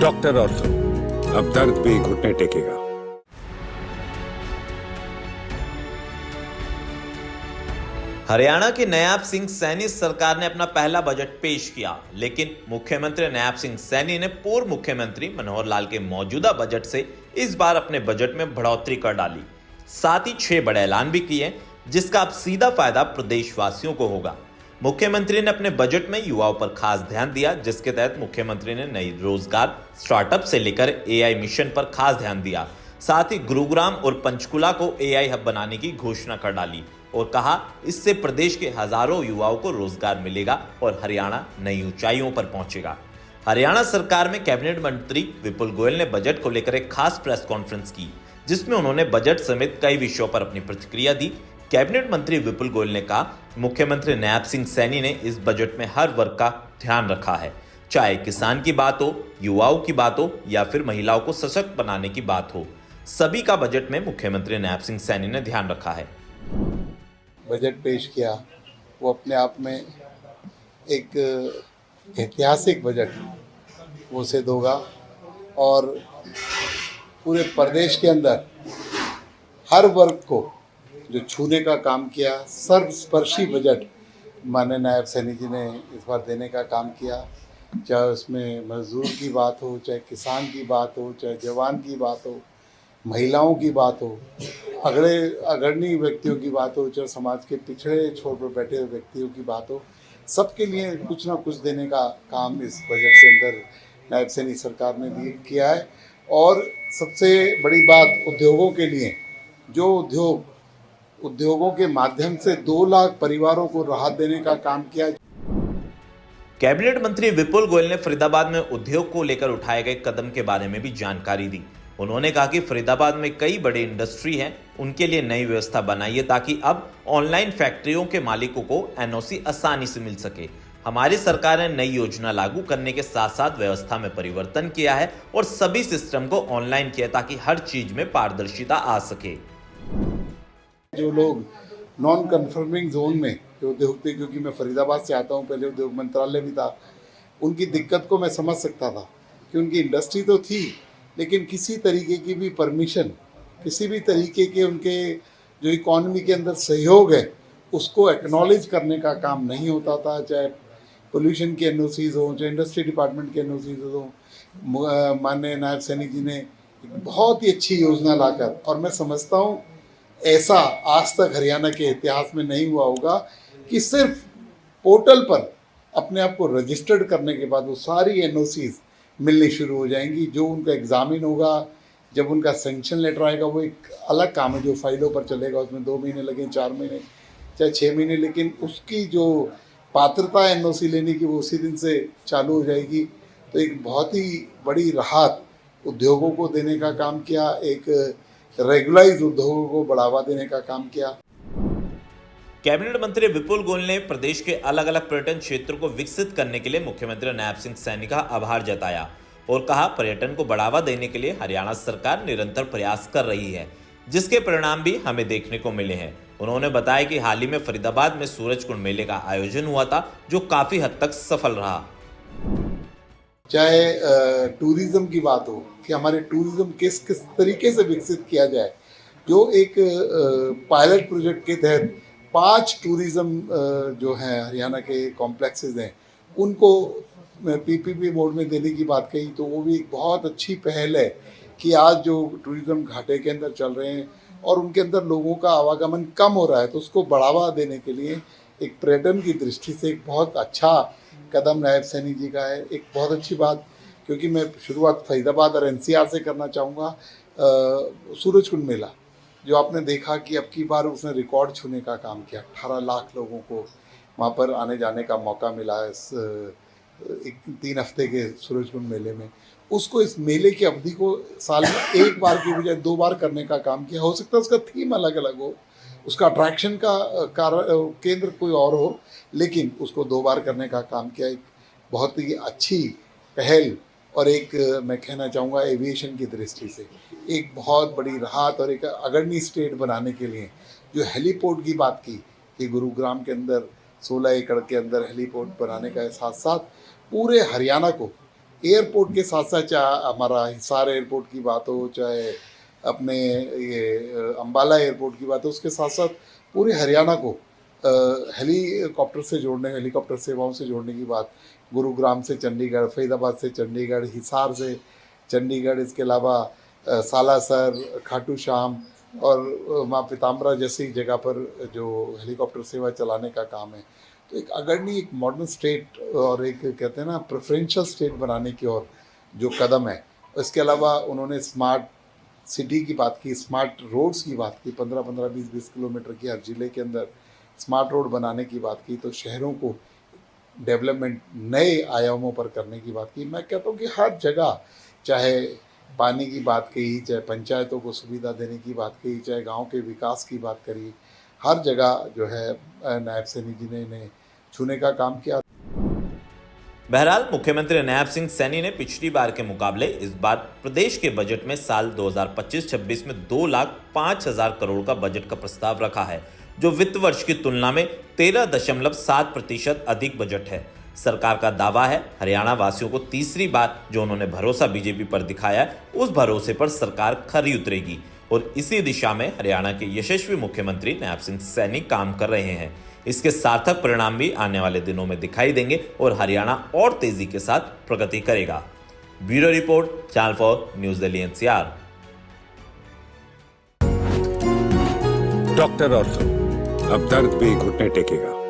Doctor ortho, अब दर्द भी घुटने टेकेगा। हरियाणा के नायब सिंह सैनी सरकार ने अपना पहला बजट पेश किया, लेकिन मुख्यमंत्री नायब सिंह सैनी ने पूर्व मुख्यमंत्री मनोहर लाल के मौजूदा बजट से इस बार अपने बजट में बढ़ोतरी कर डाली। साथ ही 6 बड़े ऐलान भी किए, जिसका अब सीधा फायदा प्रदेशवासियों को होगा। मुख्यमंत्री ने अपने बजट में युवाओं पर खास ध्यान दिया, जिसके तहत मुख्यमंत्री ने नई रोजगार स्टार्टअप से लेकर एआई मिशन पर खास ध्यान दिया। साथ ही गुरुग्राम और पंचकुला को एआई हब बनाने की घोषणा कर डाली और कहा, इससे प्रदेश के हजारों युवाओं को रोजगार मिलेगा और हरियाणा नई ऊंचाइयों पर पहुंचेगा। हरियाणा सरकार में कैबिनेट मंत्री विपुल गोयल ने बजट को लेकर एक खास प्रेस कॉन्फ्रेंस की, जिसमें उन्होंने बजट समेत कई विषयों पर अपनी प्रतिक्रिया दी। कैबिनेट मंत्री विपुल गोयल ने कहा, मुख्यमंत्री नायब सिंह सैनी ने इस बजट में हर वर्ग का ध्यान रखा है, चाहे किसान की बात हो, युवाओं की बात हो या फिर महिलाओं को सशक्त बनाने की बात हो, सभी का बजट में मुख्यमंत्री नायब सिंह सैनी ने ध्यान रखा है। बजट पेश किया वो अपने आप में एक ऐतिहासिक बजट वो सिद्ध होगा और पूरे प्रदेश के अंदर हर वर्ग को जो छूने का काम किया, सर्वस्पर्शी बजट माननीय नायब सैनी जी ने इस बार देने का काम किया। चाहे उसमें मजदूर की बात हो, चाहे किसान की बात हो, चाहे जवान की बात हो, महिलाओं की बात हो, अग्रणी व्यक्तियों की बात हो, चाहे समाज के पिछड़े छोर पर बैठे हुए व्यक्तियों की बात हो, सबके लिए कुछ ना कुछ देने का काम इस बजट के अंदर नायब सैनी सरकार ने किया है। और सबसे बड़ी बात उद्योगों के लिए, जो उद्योगों के माध्यम से 2 लाख परिवारों को राहत देने का काम किया। कैबिनेट मंत्री विपुल गोयल ने फरीदाबाद में उद्योग को लेकर उठाए गए कदम के बारे में भी जानकारी दी। उन्होंने कहा कि फरीदाबाद में कई बड़े इंडस्ट्री हैं, उनके लिए नई व्यवस्था बनाई है ताकि अब ऑनलाइन फैक्ट्रियों के मालिकों को एनओसी आसानी से मिल सके। हमारी सरकार ने नई योजना लागू करने के साथ साथ व्यवस्था में परिवर्तन किया है और सभी सिस्टम को ऑनलाइन किया ताकि हर चीज में पारदर्शिता आ सके। जो लोग नॉन कन्फर्मिंग जोन में जो उद्योग थे, क्योंकि मैं फरीदाबाद से आता हूँ, पहले उद्योग मंत्रालय भी था, उनकी दिक्कत को मैं समझ सकता था कि उनकी इंडस्ट्री तो थी लेकिन किसी तरीके की भी परमिशन, किसी भी तरीके के उनके जो इकॉनमी के अंदर सहयोग है उसको एक्नॉलेज करने का काम नहीं होता था। चाहे पोल्यूशन के एनओसीज हो, चाहे इंडस्ट्री डिपार्टमेंट के एनओसीज हो, माननीय नायब सैनी जी ने एक बहुत ही अच्छी योजना लाकर, और मैं समझता हूँ ऐसा आज तक हरियाणा के इतिहास में नहीं हुआ होगा कि सिर्फ पोर्टल पर अपने आप को रजिस्टर्ड करने के बाद वो सारी एनओसीज मिलनी शुरू हो जाएंगी। जो उनका एग्जामिन होगा, जब उनका सेंक्शन लेटर आएगा, वो एक अलग काम है जो फाइलों पर चलेगा, उसमें 2 महीने लगे, 4 महीने, चाहे 6 महीने, लेकिन उसकी जो पात्रता एनओसी लेने की वो उसी दिन से चालू हो जाएगी। तो एक बहुत ही बड़ी राहत उद्योगों को देने का काम किया, एक रेगुलाइज उद्योगों को बढ़ावा देने का काम किया। कैबिनेट मंत्री विपुल गोयल ने प्रदेश के अलग अलग पर्यटन क्षेत्रों को विकसित करने के लिए मुख्यमंत्री नायब सिंह सैनी का आभार जताया और कहा, पर्यटन को बढ़ावा देने के लिए हरियाणा सरकार निरंतर प्रयास कर रही है, जिसके परिणाम भी हमें देखने को मिले हैं। उन्होंने बताया कि हाल ही में फरीदाबाद में सूरजकुंड मेले का आयोजन हुआ था, जो काफी हद तक सफल रहा। चाहे टूरिज्म की बात हो कि हमारे टूरिज्म किस तरीके से विकसित किया जाए, जो एक पायलट प्रोजेक्ट के तहत 5 टूरिज्म जो हैं हरियाणा के कॉम्प्लेक्सेस हैं, उनको पीपीपी मोड में देने की बात कही, तो वो भी एक बहुत अच्छी पहल है कि आज जो टूरिज्म घाटे के अंदर चल रहे हैं और उनके अंदर लोगों का आवागमन कम हो रहा है, तो उसको बढ़ावा देने के लिए एक पर्यटन की दृष्टि से एक बहुत अच्छा कदम नायब सैनी जी का है। एक बहुत अच्छी बात, क्योंकि मैं शुरुआत फरीदाबाद और एनसीआर से करना चाहूँगा। सूरजकुंड मेला जो आपने देखा कि अब की बार उसने रिकॉर्ड छूने का काम किया, 18 लाख लोगों को वहाँ पर आने जाने का मौका मिला इस 3 हफ्ते के सूरजकुंड मेले में। उसको इस मेले की अवधि को साल में 1 बार की बजाय 2 बार करने का काम किया। हो सकता है उसका थीम अलग अलग हो, उसका अट्रैक्शन का केंद्र कोई और हो, लेकिन उसको 2 बार करने का काम किया। एक बहुत ही अच्छी पहल और एक मैं कहना चाहूँगा एविएशन की दृष्टि से एक बहुत बड़ी राहत और एक अग्रणी स्टेट बनाने के लिए जो हेलीपोर्ट की बात की कि गुरुग्राम के अंदर 16 एकड़ के अंदर हेलीपोर्ट बनाने का साथ साथ पूरे हरियाणा को एयरपोर्ट के साथ साथ चाहे हमारा हिसार एयरपोर्ट की बात हो, चाहे अपने ये अम्बाला एयरपोर्ट की बात हो, उसके साथ साथ पूरे हरियाणा को हेलीकॉप्टर सेवाओं से जोड़ने की बात, गुरुग्राम से चंडीगढ़, फरीदाबाद से चंडीगढ़, हिसार से चंडीगढ़, इसके अलावा सालासर, खाटू श्याम और माँ पीताम्बरा जैसी जगह पर जो हेलीकॉप्टर सेवा चलाने का काम है। तो एक अग्रणी, एक मॉडर्न स्टेट और एक कहते हैं ना प्रेफरेंशियल स्टेट बनाने की ओर जो कदम है। इसके अलावा उन्होंने स्मार्ट सिटी की बात की, स्मार्ट रोड्स की बात की, 15-15, 20-20 किलोमीटर की हर जिले के अंदर स्मार्ट रोड बनाने की बात की, तो शहरों को डेवलपमेंट नए आयामों पर करने की बात की। मैं कहता हूँ कि हर जगह, चाहे पानी की बात कही, चाहे पंचायतों को सुविधा देने की बात कही, चाहे गांव के विकास की बात करी, हर जगह जो है नायब सैनी जी ने इन्हें छूने का काम किया। बहरहाल मुख्यमंत्री नायब सिंह सैनी ने पिछली बार के मुकाबले इस बार प्रदेश के बजट में साल 2025-26 में 2,05,000 करोड़ का बजट का प्रस्ताव रखा है, जो वित्त वर्ष की तुलना में 13.7% अधिक बजट है। सरकार का दावा है हरियाणा वासियों को तीसरी बार जो उन्होंने भरोसा बीजेपी पर दिखाया है, उस भरोसे पर सरकार खरी उतरेगी और इसी दिशा में हरियाणा के यशस्वी मुख्यमंत्री नायब सिंह सैनी काम कर रहे हैं। इसके सार्थक परिणाम भी आने वाले दिनों में दिखाई देंगे और हरियाणा और तेजी के साथ प्रगति करेगा। Bureau report, channel 4 news Delhi NCR। Doctor ortho, अब दर्द भी घुटने टेकेगा।